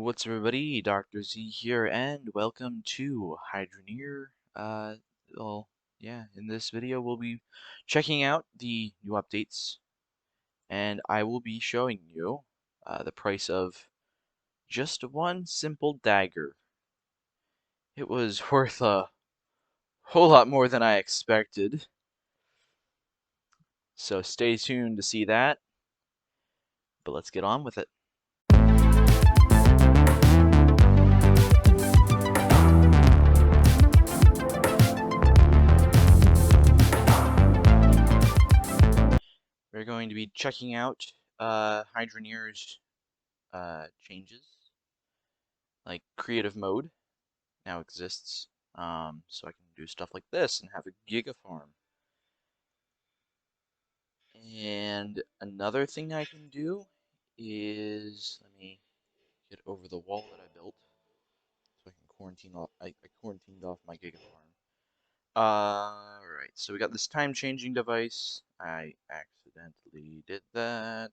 What's up, everybody? Dr. Z here, and welcome to Hydroneer. Well, yeah, in this video we'll be checking out the new updates, and I will be showing you the price of just one simple dagger. It was worth a whole lot more than I expected, so stay tuned to see that, but let's get on with it. We're going to be checking out Hydroneer's changes, like creative mode now exists, so I can do stuff like this and have a giga farm. And another thing I can do is, let me get over the wall that I built so I can quarantine off. I quarantined off my giga farm. Alright, so we got this time changing device. I accidentally did that.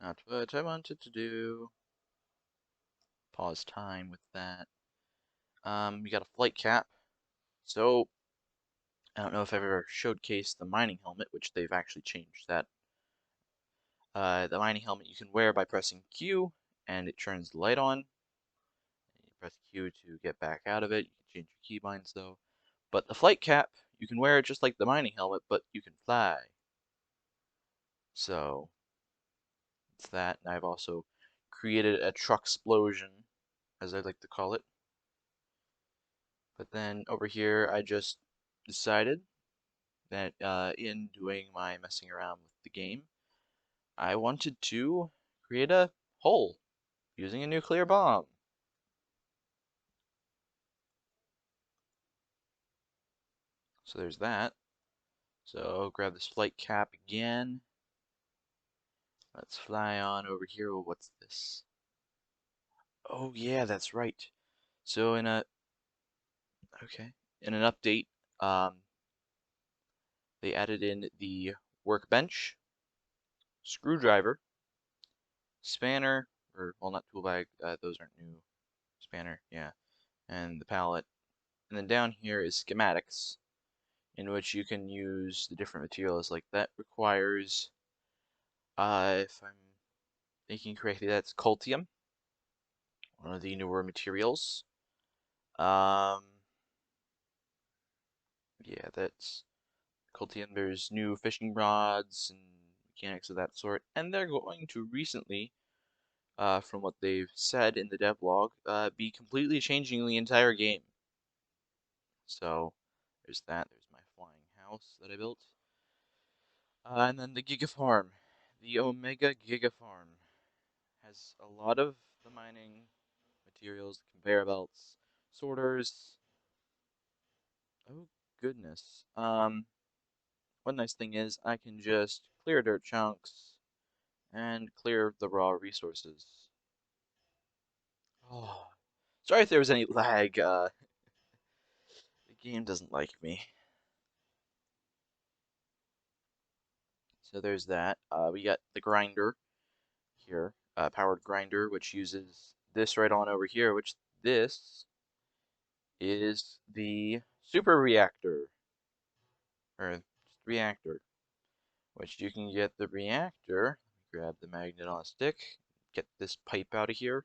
Not what I wanted to do. Pause time with that. We got a flight cap. So I don't know if I've ever showcased the mining helmet, which they've actually changed that. The mining helmet you can wear by pressing Q, and it turns the light on. You press Q to get back out of it. You can change your keybinds though. But the flight cap, you can wear it just like the mining helmet, but you can fly. So it's that. And I've also created a truck explosion, as I like to call it. But then over here, I just decided that in doing my messing around with the game, I wanted to create a hole using a nuclear bomb. So there's that. So grab this flight cap again. Let's fly on over here. Well, what's this? Oh yeah, that's right. So in an update, they added in the workbench, screwdriver, spanner, or well, not tool bag. Those aren't new. Spanner, yeah, and the pallet. And then down here is schematics, in which you can use the different materials. Like that requires, if I'm thinking correctly, that's coltium, one of the newer materials. Um, yeah, that's coltium. There's new fishing rods and mechanics of that sort, and they're going to recently, from what they've said in the devlog, be completely changing the entire game. So there's that. There's my flying house that I built. And then the Giga Farm. The Omega Giga Farm has a lot of the mining materials, conveyor belts, sorters. Oh goodness. One nice thing is I can just clear dirt chunks and clear the raw resources. Oh, sorry if there was any lag. The game doesn't like me. So there's that. We got the grinder here, powered grinder, which uses this right on over here, which this is the super reactor, or reactor, which you can get the reactor. Grab the magnet on a stick, get this pipe out of here.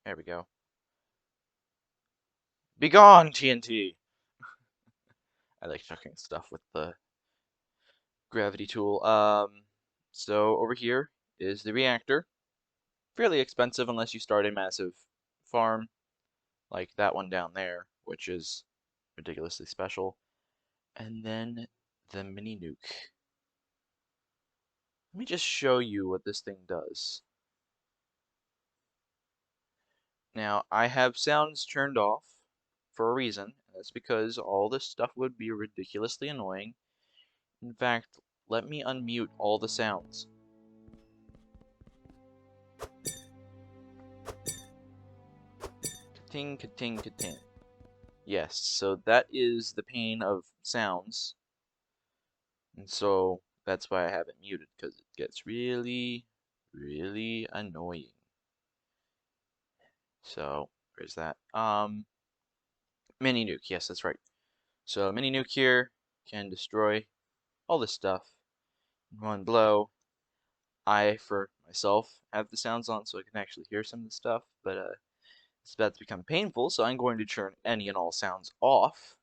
There we go. Be gone, TNT! I like chucking stuff with the gravity tool. So over here is the reactor. Fairly expensive unless you start a massive farm, like that one down there, which is ridiculously special. And then the mini nuke. Let me just show you what this thing does. Now, I have sounds turned off for a reason, and that's because all this stuff would be ridiculously annoying. In fact, let me unmute all the sounds. Ka-ting, ka-ting, ka-ting. Yes, so that is the pain of sounds. And so that's why I have it muted, because it gets really, really annoying. So, where's that? Mini nuke. Yes, that's right. So, mini nuke here can destroy all this stuff in one blow. I, for myself, have the sounds on so I can actually hear some of the stuff, but it's about to become painful, so I'm going to turn any and all sounds off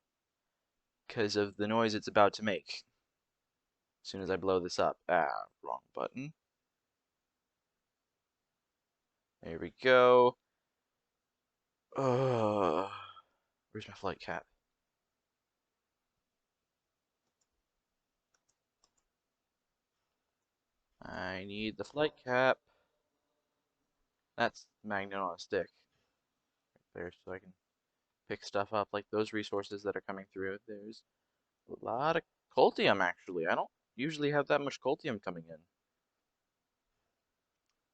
because of the noise it's about to make. As soon as I blow this up. Ah, wrong button. There we go. Where's my flight cap? I need the flight cap. That's the magnet on a stick. Right there, so I can pick stuff up like those resources that are coming through. There's a lot of coltium, actually. I don't usually have that much coltium coming in.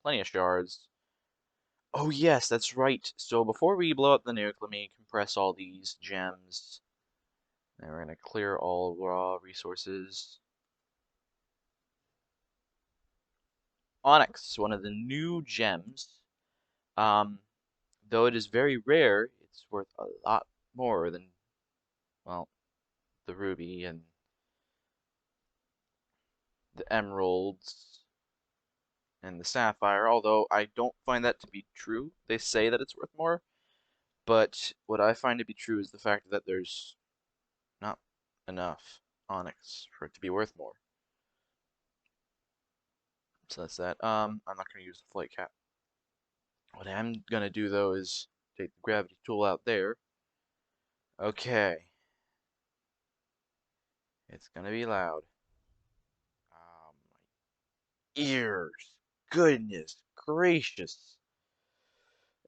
Plenty of shards. Oh, yes, that's right. So before we blow up the nuke, let me compress all these gems. And we're going to clear all raw resources. Onyx, one of the new gems. Um, though it is very rare, it's worth a lot more than, well, the ruby and the emeralds and the sapphire, although I don't find that to be true. They say that it's worth more, but what I find to be true is the fact that there's not enough onyx for it to be worth more. So that's that. I'm not going to use the flight cap. What I'm going to do, though, is take the gravity tool out there. Okay. It's going to be loud. My ears. Goodness gracious.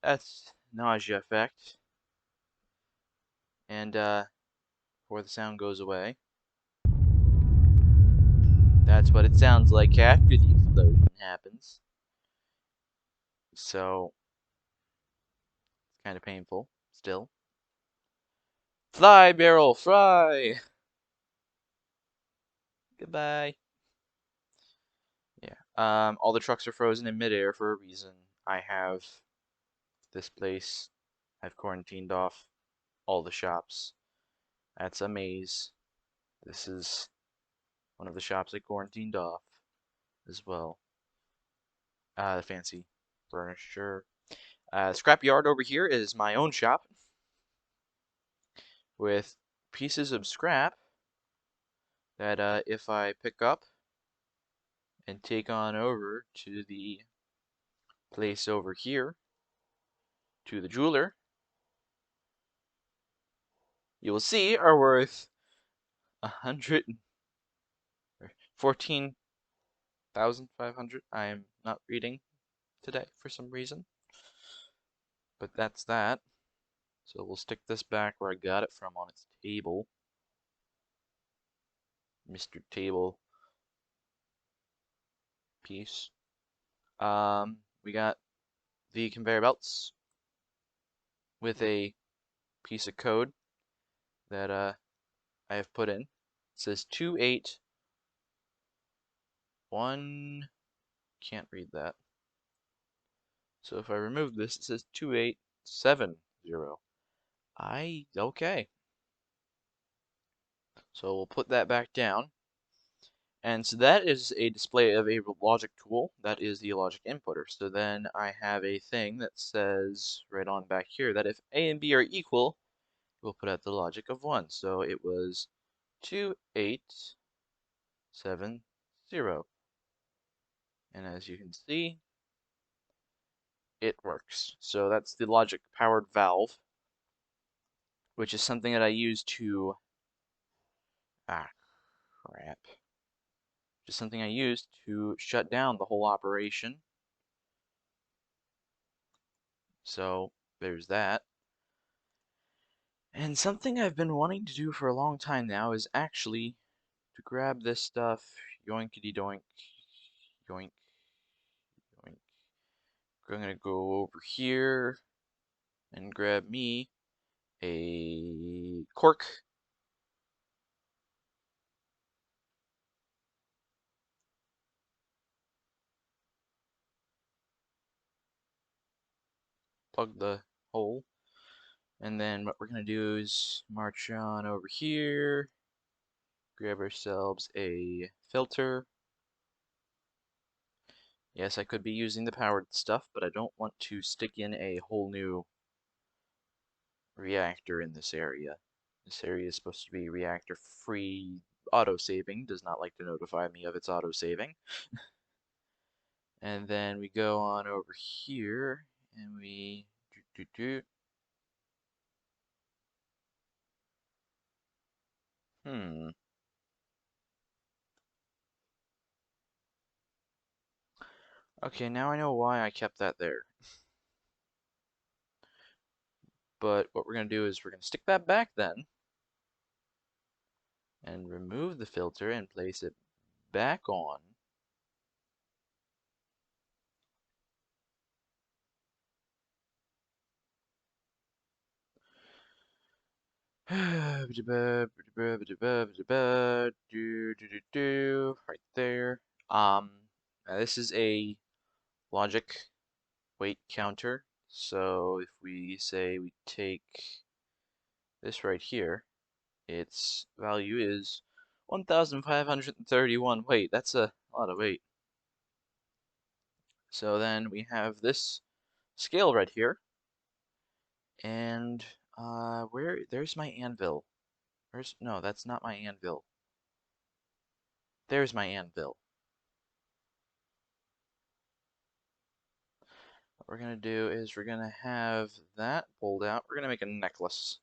That's nausea effect. And, before the sound goes away. That's what it sounds like after the explosion happens. So, it's kind of painful, still. Fly, barrel, fly! Goodbye. Yeah. All the trucks are frozen in midair for a reason. I have this place. I've quarantined off all the shops. That's a maze. This is one of the shops I quarantined off as well. The fancy furniture. Scrap yard over here is my own shop with pieces of scrap that if I pick up and take on over to the place over here, to the jeweler, you will see are worth 114,500. I am not reading today for some reason, but that's that. So we'll stick this back where I got it from on its table. Mr. Table piece. We got the conveyor belts with a piece of code that I have put in. It says 281. Can't read that. So if I remove this, it says 2870. Okay. So we'll put that back down. And so that is a display of a logic tool. That is the logic inputter. So then I have a thing that says right on back here that if A and B are equal, we'll put out the logic of 1. So it was 2870. And as you can see, it works. So that's the logic powered valve, which is something that I use to, crap. Just something I use to shut down the whole operation. So there's that. And something I've been wanting to do for a long time now is actually to grab this stuff, yoinkity doink, yoink, yoink. I'm gonna go over here and grab me a cork. plug the hole. And then what we're going to do is march on over here, grab ourselves a filter. Yes, I could be using the powered stuff, but I don't want to stick in a whole new reactor in this area. This area is supposed to be reactor free. Auto-saving does not like to notify me of its auto-saving. And then we go on over here and we Hmm. Okay, now I know why I kept that there. But what we're going to do is we're going to stick that back then and remove the filter and place it back on. Right there. Now this is a logic weight counter. So if we say we take this right here, its value is 1,531. Wait, that's a lot of weight. So then we have this scale right here, and there's my anvil. No, that's not my anvil. There's my anvil. What we're gonna do is we're gonna have that pulled out. We're gonna make a necklace.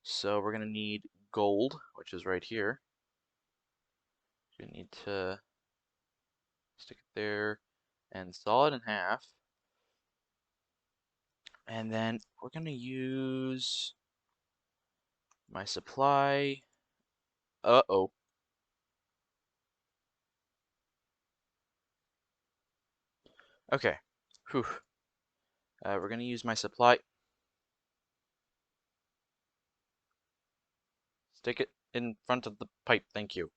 So we're gonna need gold, which is right here. We need to stick it there and saw it in half. And then we're gonna use my supply. Uh-oh. Okay. Whew. We're gonna use my supply. Stick it in front of the pipe, thank you.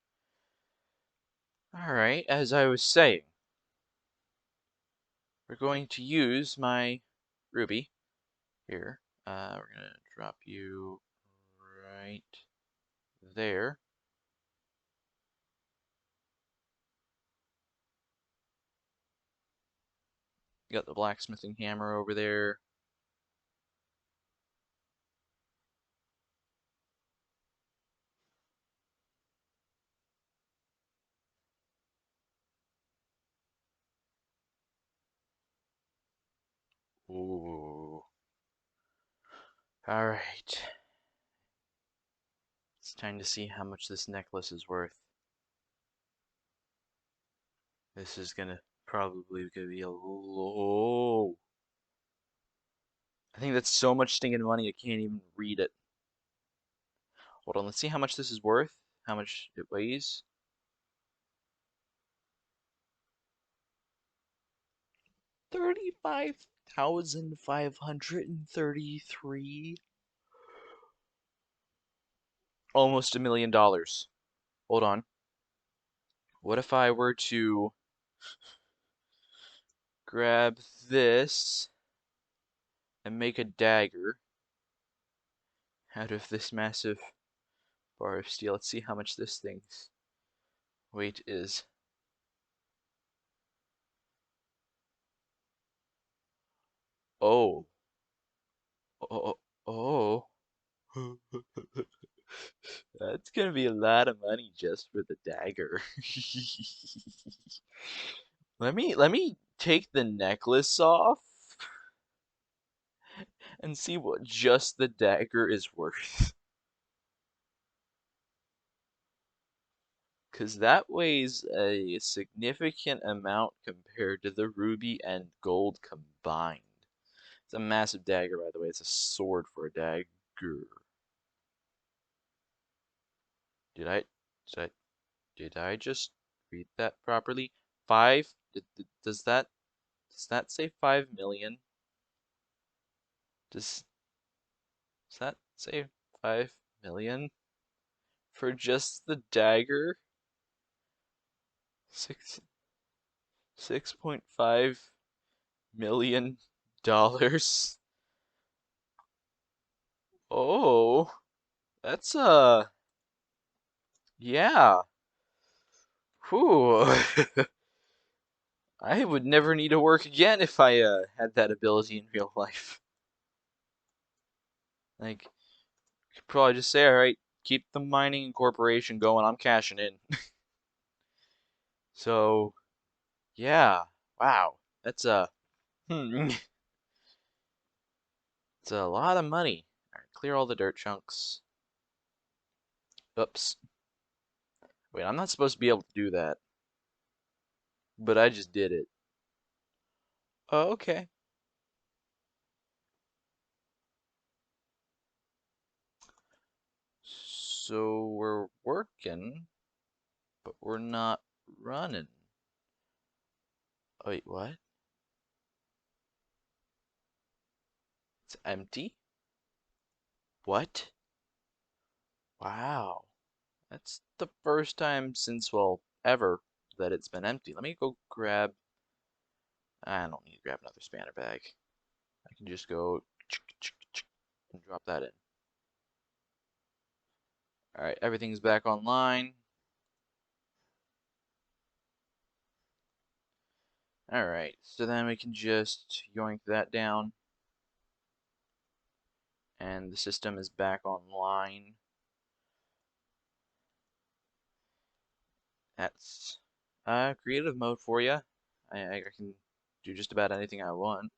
Alright, as I was saying, we're going to use my ruby here. We're gonna drop you right there. Got the blacksmithing hammer over there. Ooh. Alright. It's time to see how much this necklace is worth. This is probably gonna be a low. I think that's so much stinking money I can't even read it. Hold on, let's see how much this is worth. How much it weighs. 35,533. Almost $1 million. Hold on. What if I were to grab this and make a dagger out of this massive bar of steel? Let's see how much this thing's weight is. Oh. Oh. Oh. That's gonna be a lot of money just for the dagger. Let me take the necklace off and see what just the dagger is worth. Because that weighs a significant amount compared to the ruby and gold combined. It's a massive dagger, by the way. It's a sword for a dagger. Did I, did I, did I just read that properly? Five? Does that say 5 million? Does that say 5 million for just the dagger? Six 6.5 million Dollars. Oh, that's yeah. Whew. I would never need to work again if I had that ability in real life. Like, you could probably just say, all right, keep the mining corporation going. I'm cashing in. So, yeah. Wow. That's it's a lot of money. All right, clear all the dirt chunks. Oops. Wait, I'm not supposed to be able to do that, but I just did it. Oh, okay. So we're working, but we're not running. Wait, what? It's empty? What? Wow. That's the first time since, well, ever that it's been empty. Let me go grab. I don't need to grab another spanner bag. I can just go and drop that in. Alright, everything's back online. Alright, so then we can just yoink that down. And the system is back online. That's creative mode for you. I can do just about anything I want.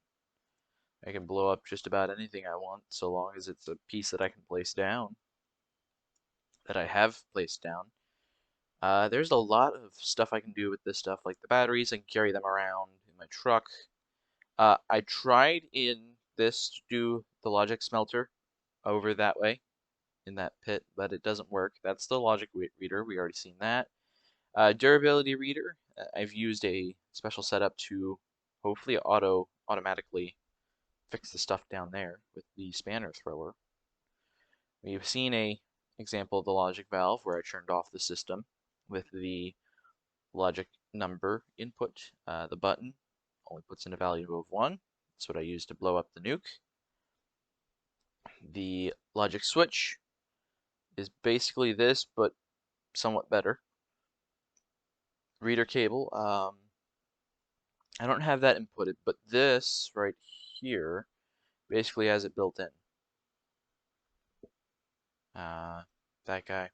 I can blow up just about anything I want, so long as it's a piece that I can place down, that I have placed down. There's a lot of stuff I can do with this stuff, like the batteries. I can carry them around in my truck. I tried in this to do the logic smelter over that way in that pit, but it doesn't work. That's the logic reader. We already seen that. Durability reader. I've used a special setup to hopefully automatically fix the stuff down there with the spanner thrower. We've seen a example of the logic valve where I turned off the system with the logic number input. The button only puts in a value of 1. That's what I use to blow up the nuke. The logic switch is basically this, but somewhat better. Reader cable. I don't have that inputted, but this right here basically has it built in. Uh, that guy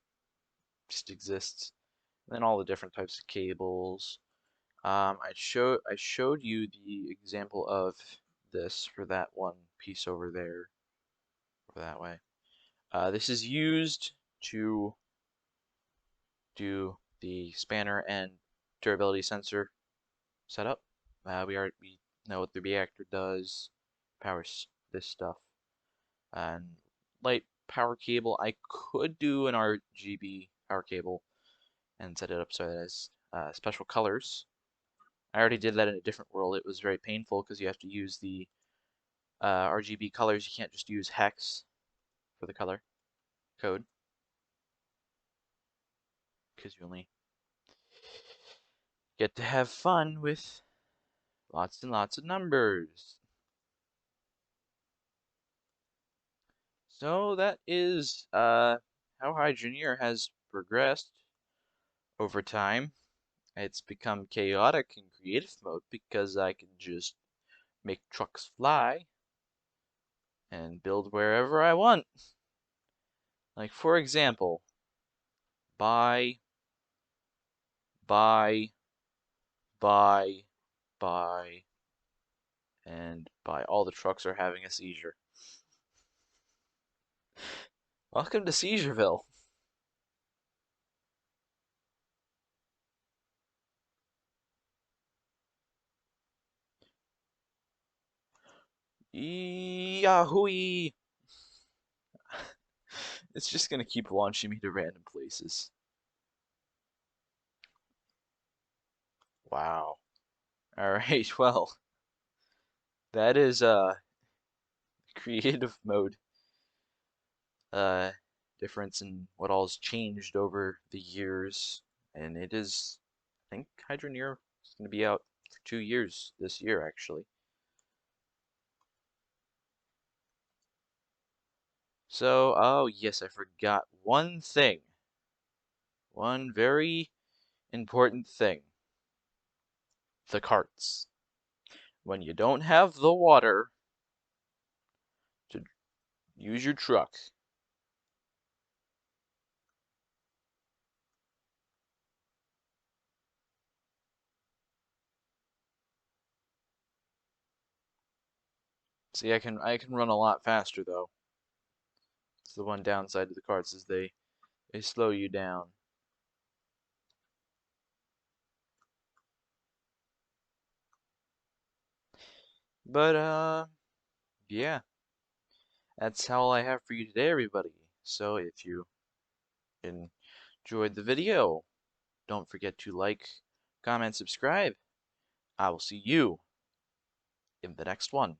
just exists. And then all the different types of cables. I showed you the example of this for that one piece over there, over that way. This is used to do the spanner and durability sensor setup. We know what the reactor does, powers this stuff, and light power cable. I could do an RGB power cable and set it up so it has special colors. I already did that in a different world. It was very painful because you have to use the RGB colors. You can't just use hex for the color code because you only get to have fun with lots and lots of numbers. So that is how Hydroneer has progressed over time. It's become chaotic in creative mode because I can just make trucks fly and build wherever I want. Like for example, buy, buy, buy, buy, and buy. All the trucks are having a seizure. Welcome to Seizureville. Yahoo! It's just gonna keep launching me to random places. Wow. Alright, well, that is creative mode uh difference in what all's changed over the years. And it is, I think Hydroneer is gonna be out for 2 years this year actually. So, oh yes, I forgot one thing. One very important thing. The carts. When you don't have the water to use your truck. See, I can run a lot faster though. It's the one downside to the carts is they slow you down. But yeah, that's all I have for you today, everybody. So if you enjoyed the video, don't forget to like, comment, subscribe. I will see you in the next one.